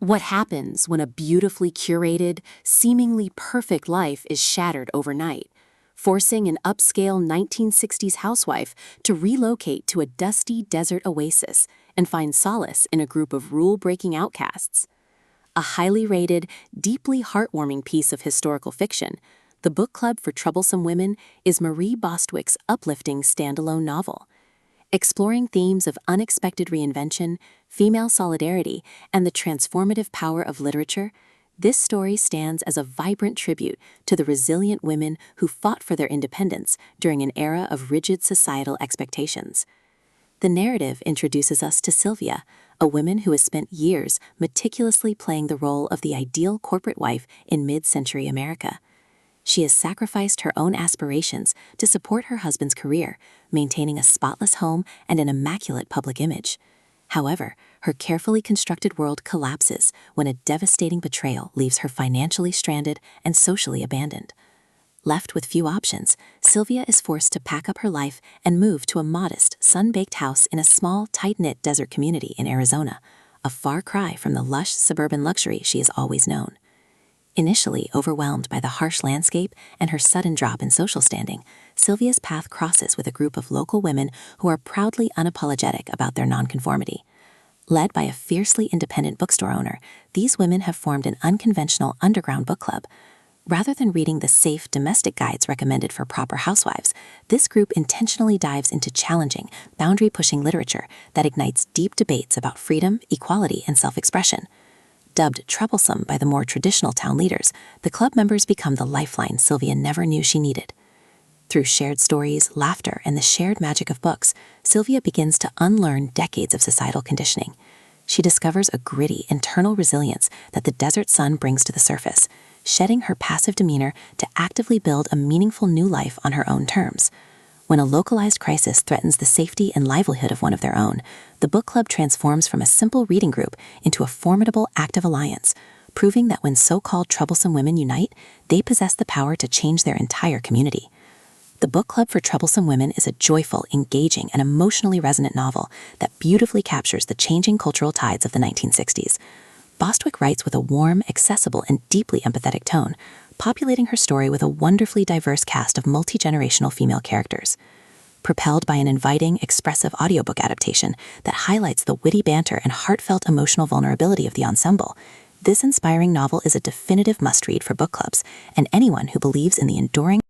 What happens when a beautifully curated, seemingly perfect life is shattered overnight, forcing an upscale 1960s housewife to relocate to a dusty desert oasis and find solace in a group of rule-breaking outcasts? A highly rated, deeply heartwarming piece of historical fiction, the book club for Troublesome Women is Marie Bostwick's uplifting standalone novel. Exploring themes of unexpected reinvention, female solidarity, and the transformative power of literature, this story stands as a vibrant tribute to the resilient women who fought for their independence during an era of rigid societal expectations. The narrative introduces us to Sylvia, a woman who has spent years meticulously playing the role of the ideal corporate wife in mid-century America. She has sacrificed her own aspirations to support her husband's career, maintaining a spotless home and an immaculate public image. However, her carefully constructed world collapses when a devastating betrayal leaves her financially stranded and socially abandoned. Left with few options, Sylvia is forced to pack up her life and move to a modest, sun-baked house in a small, tight-knit desert community in Arizona, a far cry from the lush suburban luxury she has always known. Initially overwhelmed by the harsh landscape and her sudden drop in social standing, Sylvia's path crosses with a group of local women who are proudly unapologetic about their nonconformity. Led by a fiercely independent bookstore owner, these women have formed an unconventional underground book club. Rather than reading the safe domestic guides recommended for proper housewives, this group intentionally dives into challenging, boundary-pushing literature that ignites deep debates about freedom, equality, and self-expression. Dubbed troublesome by the more traditional town leaders, the club members become the lifeline Sylvia never knew she needed. Through shared stories, laughter, and the shared magic of books, Sylvia begins to unlearn decades of societal conditioning. She discovers a gritty, internal resilience that the desert sun brings to the surface, shedding her passive demeanor to actively build a meaningful new life on her own terms. When a localized crisis threatens the safety and livelihood of one of their own, the book club transforms from a simple reading group into a formidable active alliance, proving that when so-called troublesome women unite, they possess the power to change their entire community. The book club for Troublesome Women is a joyful, engaging, and emotionally resonant novel that beautifully captures the changing cultural tides of the 1960s. Bostwick writes with a warm, accessible, and deeply empathetic tone, populating her story with a wonderfully diverse cast of multi-generational female characters. Propelled by an inviting, expressive audiobook adaptation that highlights the witty banter and heartfelt emotional vulnerability of the ensemble, this inspiring novel is a definitive must-read for book clubs and anyone who believes in the enduring